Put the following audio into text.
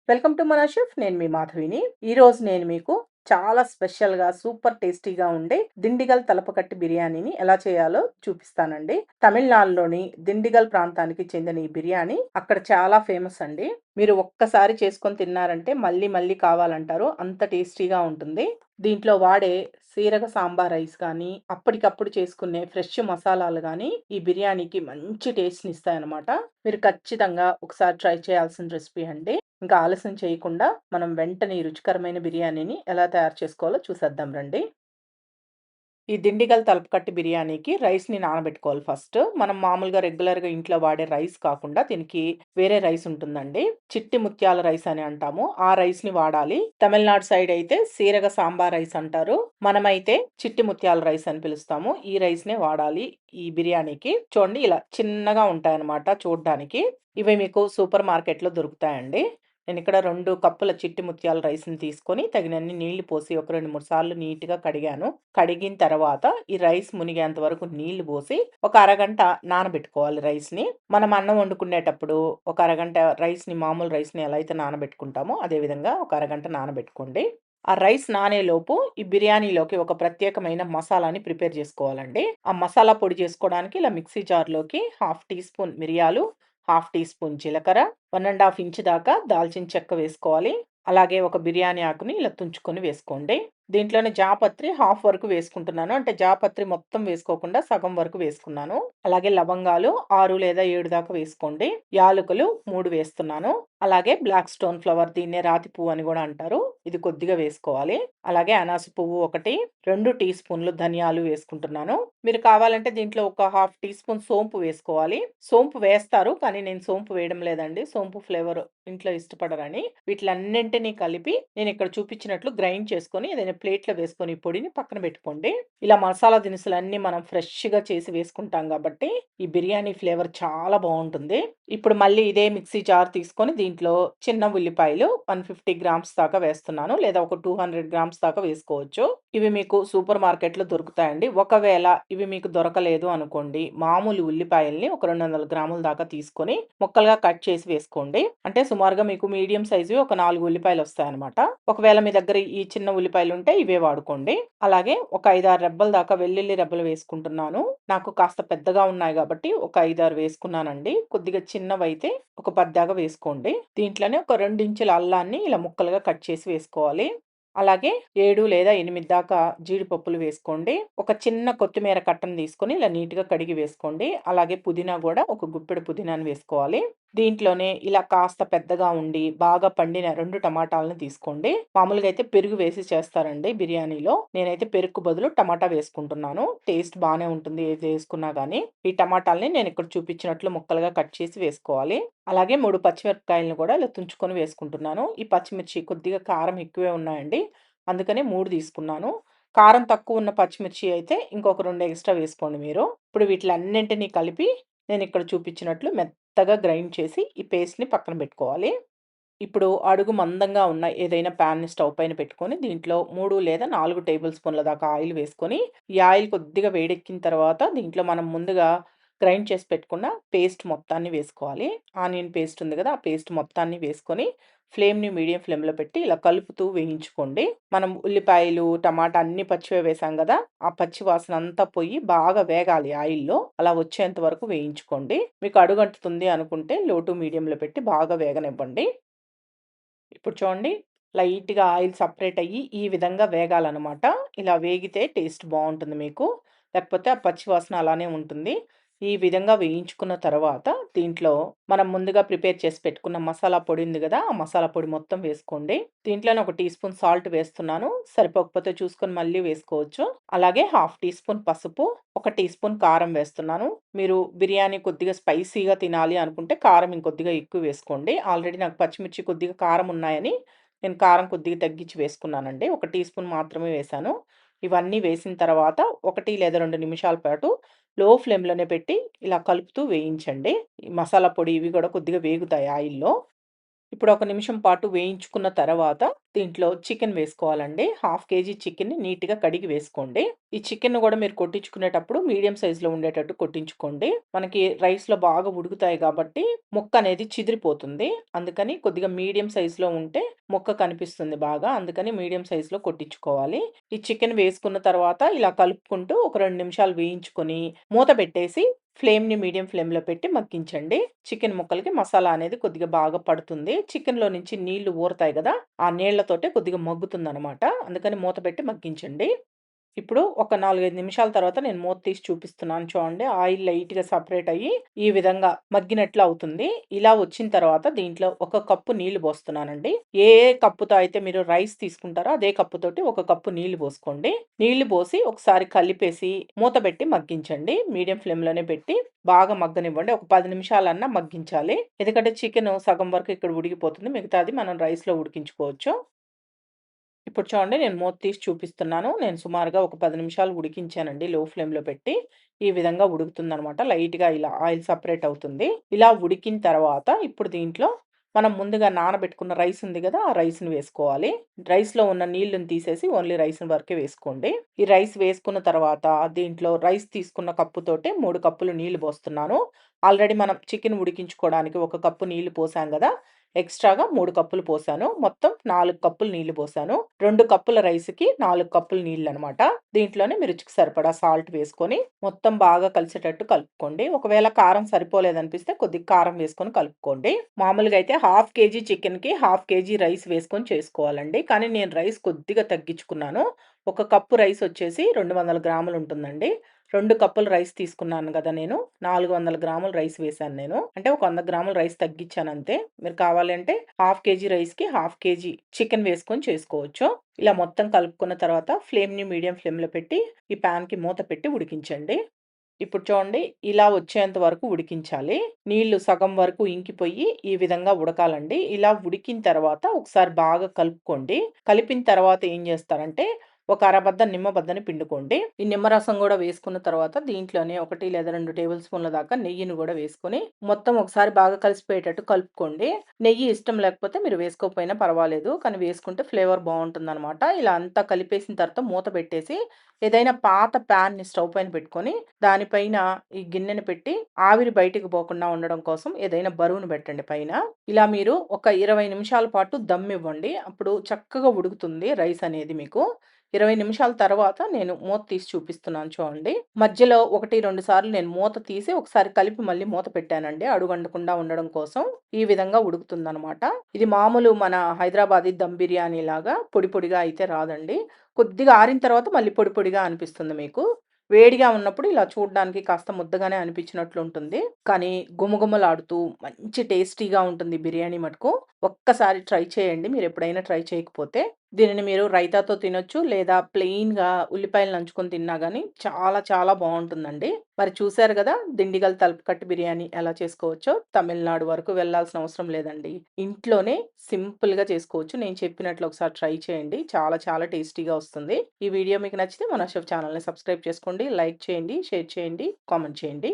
Welcome to మన chef. నేను మీ మాధవిని. ఈరోజు నేను మీకు చాలా స్పెషల్‌గా, సూపర్ టేస్టీగా ఉండే దిండిగల్ తలపకట్టు బిర్యానీని ఎలా చేయాలో చూపిస్తానండి. తమిళనాడులోని దిండిగల్ ప్రాంతానికి చెందిన ఈ బిర్యానీ అక్కడ చాలా ఫేమస్ అండి. మీరు ఒక్కసారి చేసుకొని తిన్నారంటే మళ్ళీ మళ్ళీ కావాలంటారు. అంత టేస్టీగా ఉంటుంది. దీంట్లో వాడే సీరగ సాంబార్ రైస్ గానీ, అప్పటికప్పుడు చేసుకునే ఫ్రెష్ మసాలాలు గానీ, ఈ బిర్యానీకి మంచి టేస్ట్‌నిస్తాయన్నమాట. మీరు ఖచ్చితంగా ఒకసారి ట్రై చేయాల్సిన రెసిపీ అండి. ఇంకా ఆలస్యం చేయకుండా మనం వెంటనే ఈ రుచికరమైన బిర్యానీని ఎలా తయారు చేసుకోవాలో చూసేద్దాం రండి. ఈ దిండిగల్ తలపకట్టు బిర్యానీకి రైస్‌ని నానబెట్టుకోవాలి ఫస్ట్. మనం మామూలుగా రెగ్యులర్‌గా ఇంట్లో వాడే రైస్ కాకుండా దీనికి వేరే రైస్ ఉంటుందండి. చిట్టి ముత్యాల రైస్ అని అంటాము. ఆ రైస్‌ని వాడాలి. తమిళనాడు సైడ్ అయితే సీరగ సాంబార్ రైస్ అంటారు. మనమైతే చిట్టి ముత్యాల రైస్ అని పిలుస్తాము. ఈ రైస్‌నే వాడాలి ఈ బిర్యానీకి. చూడండి ఇలా చిన్నగా ఉంటాయన్నమాట చూడ్డానికి. ఇవి మీకు సూపర్ మార్కెట్‌లో దొరుకుతాయండి. నేనిక్కడ 2 కప్పుల చిట్టి ముత్యాల రైస్‌ని తీసుకొని తగినన్ని నీళ్లు పోసి ఒక 2, 3 సార్లు నీట్‌గా కడిగాను. కడిగిన తర్వాత ఈ రైస్ మునిగేంత వరకు నీళ్లు పోసి ఒక అరగంట నానబెట్టుకోవాలి రైస్‌ని. మనం అన్నం వండుకునేటప్పుడు ఒక అరగంట మామూలు రైస్‌ని ఎలా అయితే నానబెట్టుకుంటామో అదే విధంగా ఒక అరగంట నానబెట్టుకోండి. ఆ రైస్ నానేలోపు ఈ బిర్యానీలోకి ఒక ప్రత్యేకమైన మసాలాని ప్రిపేర్ చేసుకోవాలండి. ఆ మసాలా పొడి చేసుకోవడానికి ఇలా మిక్సీ జార్‌లోకి హాఫ్ టీ స్పూన్ మిరియాలు, హాఫ్ టీ స్పూన్ జీలకర్ర, 1 ½ ఇంచ్ దాకా దాల్చిన చెక్క వేసుకోవాలి. అలాగే ఒక బిర్యానీ ఆకుని ఇలా తుంచుకొని వేసుకోండి. దీంట్లోనే జాపత్రి హాఫ్ వరకు వేసుకుంటున్నాను. అంటే జాపత్రి మొత్తం వేసుకోకుండా సగం వరకు వేసుకున్నాను. అలాగే లవంగాలు 6 లేదా 7 దాకా వేసుకోండి. యాలకులు 3 వేస్తున్నాను. అలాగే బ్లాక్ స్టోన్ ఫ్లవర్ దీన్నే రాతి పువ్వు అని గూడా అంటారు. ఇది కొద్దిగా వేసుకోవాలి. అలాగే అనాస పువ్వు ఒకటి, 2 టీ స్పూన్లు ధనియాలు వేసుకుంటున్నాను. మీరు కావాలంటే దీంట్లో ఒక హాఫ్ టీ స్పూన్ సోంపు వేసుకోవాలి. సోంపు వేస్తారు. కానీ నేను సోంపు వేయడం లేదండి. సోంపు ఫ్లేవర్ ఇంట్లో ఇష్టపడరని. వీటిలన్నింటిని కలిపి నేనిక్కడ చూపించినట్లు గ్రైండ్ చేసుకొని ఏదైనా ప్లేట్‌లో వేసుకొని ఈ పొడిని పక్కన పెట్టుకోండి. ఇలా మసాలా దినుసులన్నీ మనం ఫ్రెష్‌గా చేసి వేసుకుంటాం గాబట్టి, ఈ బిర్యానీ ఫ్లేవర్ చాలా బావుంటుంది. ఇప్పుడు మళ్ళీ ఇదే మిక్సీ జార్ తీసుకొని దీంట్లో చిన్న ఉల్లిపాయలు 150 గ్రామ్స్ దాకా వేస్తున్నాను. లేదా ఒక 200 గ్రామ్స్ దాకా వేసుకోవచ్చు. ఇవి మీకు సూపర్ మార్కెట్‌లో దొరుకుతాయండి. ఒకవేళ ఇవి మీకు దొరకలేదు అనుకోండి, మామూలు ఉల్లిపాయల్ని ఒక 200 గ్రాముల దాకా తీసుకొని ముక్కలుగా కట్ చేసి వేసుకోండి. అంటే సుమారుగా మీకు మీడియం సైజ్‌వి ఒక 4 ఉల్లిపాయలొస్తాయన్నమాట. ఒకవేళ మీ దగ్గర ఈ చిన్న ఉల్లిపాయలుంటే ఇవే వాడుకోండి. అలాగే ఒక 5, 6 రెబ్బల దాకా వెల్లుల్లి రెబ్బలు వేసుకుంటున్నాను. నాకు కాస్త పెద్దగా ఉన్నాయి గాబట్టి ఒక 5, 6 వేసుకున్నానండి. కొద్దిగా చిన్నవైతే ఒక 10 దాకా వేసుకోండి. దీంట్లోనే ఒక 2 ఇంచుల అల్లాన్ని ఇలా ముక్కలుగా కట్ చేసి వేసుకోవాలి. అలాగే 7 లేదా 8 దాకా జీడిపప్పులు వేసుకోండి. ఒక చిన్న కొత్తిమీర కట్టను తీసుకొని ఇలా నీట్‌గా కడిగి వేసుకోండి. అలాగే పుదీనా గూడా ఒక గుప్పెడు పుదీనాను వేసుకోవాలి. దీంట్లోనే ఇలా కాస్త పెద్దగా ఉండి, బాగా పండిన 2 టమాటాలను తీసుకోండి. మామూలుగా అయితే పెరుగు వేసి చేస్తారండి బిర్యానీలో. నేనైతే పెరుగుకు బదులు టమాటా వేసుకుంటున్నాను. టేస్ట్ బానే ఉంటుంది ఏది వేసుకున్నా గానీ. ఈ టమాటాల్ని నేనిక్కడ చూపించినట్లు ముక్కలుగా కట్ చేసి వేసుకోవాలి. అలాగే 3 పచ్చిమిరపకాయలను కూడా ఇలా తుంచుకొని వేసుకుంటున్నాను. ఈ పచ్చిమిర్చి కొద్దిగా కారం ఎక్కువే ఉన్నాయండి. అందుకనే 3 తీసుకున్నాను. కారం తక్కువున్న పచ్చిమిర్చి అయితే ఇంకొక 2 ఎక్స్‌ట్రా వేసుకోండి మీరు. ఇప్పుడు వీటిలన్నింటిని కలిపి నేనిక్కడ చూపించినట్లు మెత్తగా గ్రైండ్ చేసి ఈ పేస్ట్‌ని పక్కన పెట్టుకోవాలి. ఇప్పుడు అడుగు మందంగా ఉన్న ఏదైనా పాన్‌ని స్టవ్ పైన పెట్టుకొని దీంట్లో 3 లేదా 4 టేబుల్ స్పూన్ల దాకా ఆయిల్ వేసుకొని, ఈ ఆయిల్ కొద్దిగా వేడెక్కిన తర్వాత దీంట్లో మనం ముందుగా గ్రైండ్ చేసి పెట్టుకున్న పేస్ట్ మొత్తాన్ని వేసుకోవాలి. ఆనియన్ పేస్ట్ ఉంది గదా! ఆ పేస్ట్ మొత్తాన్ని వేసుకొని ఫ్లేమ్‌ని మీడియం ఫ్లేమ్‌లో పెట్టి ఇలా కలుపుతూ వేయించుకోండి. మనం ఉల్లిపాయలు, టమాటా అన్నీ పచ్చివే వేసాం గదా! ఆ పచ్చి వాసన అంతా పోయి బాగా వేగాలి ఆయిల్‌లో. అలా వచ్చేంత వరకు వేయించుకోండి. మీకు అడుగంటుతుంది అనుకుంటే లో టు మీడియంలో పెట్టి బాగా వేగనివ్వండి. ఇప్పుడు చూడండి లైట్‌గా ఆయిల్ సెపరేట్ అయ్యి ఈ విధంగా వేగాలనమాట. ఇలా వేగితే టేస్ట్ బావుంటుంది మీకు. లేకపోతే ఆ పచ్చి వాసన అలానే ఉంటుంది. ఈ విధంగా వేయించుకున్న తర్వాత దీంట్లో మనం ముందుగా ప్రిపేర్ చేసి పెట్టుకున్న మసాలా పొడి ఉంది గదా! ఆ మసాలా పొడి మొత్తం వేసుకోండి. దీంట్లోనే ఒక టీ స్పూన్ సాల్ట్ వేస్తున్నాను. సరిపోకపోతే చూసుకొని మళ్ళీ వేసుకోవచ్చు. అలాగే హాఫ్ టీ స్పూన్ పసుపు, ఒక టీ స్పూన్ కారం వేస్తున్నాను. మీరు బిర్యానీ కొద్దిగా స్పైసీగా తినాలి అనుకుంటే కారం ఇంకొద్దిగా ఎక్కువ వేసుకోండి. ఆల్రెడీ నాకు పచ్చిమిర్చి కొద్దిగా కారం ఉన్నాయని నేను కారం కొద్దిగా తగ్గించి వేసుకున్నానండి. ఒక టీ స్పూన్ మాత్రమే వేశాను. ఇవన్నీ వేసిన తర్వాత 1 లేదా 2 నిమిషాల పాటు లో ఫ్లేమ్‌లోనే పెట్టి ఇలా కలుపుతూ వేయించండి. ఈ మసాలా పొడి ఇవి గూడా కొద్దిగా వేగుతాయి ఆయిల్‌లో. ఇప్పుడు ఒక నిమిషం పాటు వేయించుకున్న తర్వాత దీంట్లో చికెన్ వేసుకోవాలండి. హాఫ్ కేజీ చికెన్‌ని నీట్‌గా కడిగి వేసుకోండి. ఈ చికెన్‌ని గూడా మీరు కొట్టించుకునేటప్పుడు మీడియం సైజ్‌లో ఉండేటట్టు కొట్టించుకోండి. మనకి రైస్‌లో బాగా ఉడుకుతాయి గాబట్టి ముక్కనేది చిదిరిపోతుంది. అందుకని కొద్దిగా మీడియం సైజ్‌లో ఉంటే ముక్క కనిపిస్తుంది బాగా. అందుకని మీడియం సైజ్‌లో కొట్టించుకోవాలి. ఈ చికెన్ వేసుకున్న తర్వాత ఇలా కలుపుకుంటూ ఒక 2 నిమిషాలు వేయించుకొని మూత పెట్టేసి ఫ్లేమ్‌ని మీడియం ఫ్లేమ్‌లో పెట్టి మగ్గించండి. చికెన్ ముక్కలకి మసాలా అనేది కొద్దిగా బాగా పడుతుంది. చికెన్‌లో నుంచి నీళ్లు ఊరతాయి గదా! ఆ నీళ్లతోటే కొద్దిగా మగ్గుతుందనమాట. అందుకని మూత పెట్టి మగ్గించండి. ఇప్పుడు ఒక 4, 5 నిమిషాల తర్వాత నేను మూత తీసి చూపిస్తున్నాను చూడండి. ఆయిల్ లైట్‌గా సెపరేట్ అయ్యి, ఈ విధంగా మగ్గినట్లు అవుతుంది. ఇలా వచ్చిన తర్వాత దీంట్లో ఒక కప్పు నీళ్లు పోస్తున్నానండి. ఏ కప్పుతో అయితే మీరు రైస్ తీసుకుంటారో అదే కప్పుతోటి ఒక కప్పు నీళ్లు పోసుకోండి. నీళ్లు పోసి ఒకసారి కలిపేసి మూత పెట్టి మగ్గించండి. మీడియం ఫ్లేమ్‌లోనే పెట్టి బాగా మగ్గనివ్వండి. ఒక 10 నిమిషాలన్నా మగ్గించాలి. ఎందుకంటే చికెను సగం వరకు ఇక్కడ ఉడికిపోతుంది. మిగతాది మనం రైస్‌లో ఉడికించుకోవచ్చు. ఇప్పుడు చూడండి నేను మూత తీసి చూపిస్తున్నాను. నేను సుమారుగా ఒక 10 నిమిషాలు ఉడికించానండి లో ఫ్లేమ్‌లో పెట్టి. ఈ విధంగా ఉడుకుతుందనమాట. లైట్‌గా ఇలా ఆయిల్ సెపరేట్ అవుతుంది. ఇలా ఉడికిన తర్వాత ఇప్పుడు దీంట్లో మనం ముందుగా నానబెట్టుకున్న రైస్ ఉంది గదా! ఆ రైస్‌ని వేసుకోవాలి. రైస్‌లో ఉన్న నీళ్ళని తీసేసి ఓన్లీ రైస్‌ని వరకే వేసుకోండి. ఈ రైస్ వేసుకున్న తర్వాత దీంట్లో రైస్ తీసుకున్న కప్పుతోటే 3 కప్పులు నీళ్లు పోస్తున్నాను. ఆల్రెడీ మనం చికెన్ ఉడికించుకోవడానికి ఒక కప్పు నీళ్లు పోసాం గదా! ఎక్స్‌ట్రాగా 3 కప్పులు పోసాను. మొత్తం 4 కప్పులు నీళ్లు పోసాను. 2 కప్పుల రైస్‌కి 4 కప్పులు నీళ్లనమాట. దీంట్లోనే మీ రుచికి సరిపడా సాల్ట్ వేసుకొని, మొత్తం బాగా కలిసేటట్టు కలుపుకోండి. ఒకవేళ కారం సరిపోలేదనిపిస్తే కొద్దిగా కారం వేసుకొని కలుపుకోండి. మామూలుగా అయితే హాఫ్ కేజీ చికెన్‌కి హాఫ్ కేజీ రైస్ వేసుకొని చేసుకోవాలండి. కానీ నేను రైస్ కొద్దిగా తగ్గించుకున్నాను. ఒక కప్పు రైస్ వచ్చేసి 200 గ్రాములుంటుందండి. 2 కప్పులు రైస్ తీసుకున్నాను గదా నేను. 400 గ్రాముల రైస్ వేశాను నేను. అంటే ఒక 100 గ్రాముల రైస్ తగ్గిచ్చానంతే. మీరు కావాలంటే హాఫ్ కేజీ రైస్‌కి హాఫ్ కేజీ చికెన్ వేసుకొని చేసుకోవచ్చు. ఇలా మొత్తం కలుపుకున్న తర్వాత ఫ్లేమ్‌ని మీడియం ఫ్లేమ్‌లో పెట్టి ఈ పాన్‌కి మూత పెట్టి ఉడికించండి. ఇప్పుడు చూడండి ఇలా వచ్చేంత వరకు ఉడికించాలి. నీళ్లు సగం వరకు ఇంకిపోయి ఈ విధంగా ఉడకాలండి. ఇలా ఉడికిన తర్వాత ఒకసారి బాగా కలుపుకోండి. కలిపిన తర్వాత ఏం చేస్తారంటే ఒక అరబద్ద నిమ్మబద్దని పిండుకోండి. ఈ నిమ్మరసం గూడా వేసుకున్న తర్వాత దీంట్లోనే 1 లేదా 2 టేబుల్ స్పూన్ల దాకా నెయ్యిని గూడా వేసుకొని మొత్తం ఒకసారి బాగా కలిసిపోయేటట్టు కలుపుకోండి. నెయ్యి ఇష్టం లేకపోతే మీరు వేసుకోకపోయినా పర్వాలేదు. కానీ వేసుకుంటే ఫ్లేవర్ బావుంటుందనమాట. ఇలా అంతా కలిపేసిన తర్వాత మూత పెట్టేసి ఏదైనా పాత ప్యాన్‌ని స్టవ్ పైన పెట్టుకొని దానిపైన ఈ గిన్నెని పెట్టి ఆవిరి బయటికి పోకుండా ఉండడం కోసం ఏదైనా బరువును పెట్టండి పైన. ఇలా మీరు ఒక 20 నిమిషాల పాటు దమ్ ఇవ్వండి. అప్పుడు చక్కగా ఉడుకుతుంది రైస్ అనేది మీకు. 20 నిమిషాల తర్వాత నేను మూత తీసి చూపిస్తున్నాను చూడండి. మధ్యలో 1, 2 సార్లు నేను మూత తీసి ఒకసారి కలిపి మళ్ళీ మూత పెట్టానండి. అడుగంటకుండా ఉండడం కోసం. ఈ విధంగా ఉడుకుతుందనమాట. ఇది మామూలు మన హైదరాబాదీ దమ్ బిర్యానీ లాగా పొడి పొడిగా అయితే రాదండి. కొద్దిగా ఆరిన తర్వాత మళ్ళీ పొడి పొడిగా అనిపిస్తుంది మీకు. వేడిగా ఉన్నప్పుడు ఇలా చూడ్డానికి కాస్త ముద్దగానే అనిపించినట్లుంటుంది. కానీ గుమగుమలాడుతూ మంచి టేస్టీగా ఉంటుంది బిర్యానీ మటుకు. ఒక్కసారి ట్రై చేయండి మీరెప్పుడైనా ట్రై చేయకపోతే. దీనిని మీరు రైతాతో తినొచ్చు లేదా ప్లెయిన్‌గా ఉల్లిపాయలు నంచుకొని తిన్నా గానీ చాలా చాలా బావుంటుందండి. మరి చూసారు గదా! దిండిగల్ తలపకట్టు బిర్యానీ ఎలా చేసుకోవచ్చో. తమిళనాడు వరకు వెళ్ళాల్సిన అవసరం లేదండి. ఇంట్లోనే సింపుల్‌గా చేసుకోవచ్చు. నేను చెప్పినట్లు ఒకసారి ట్రై చేయండి. చాలా చాలా టేస్టీగా వస్తుంది. ఈ వీడియో మీకు నచ్చితే మన షెఫ్ ఛానెల్‌ని సబ్స్క్రైబ్ చేసుకోండి. లైక్ చేయండి, షేర్ చేయండి, కామెంట్ చేయండి.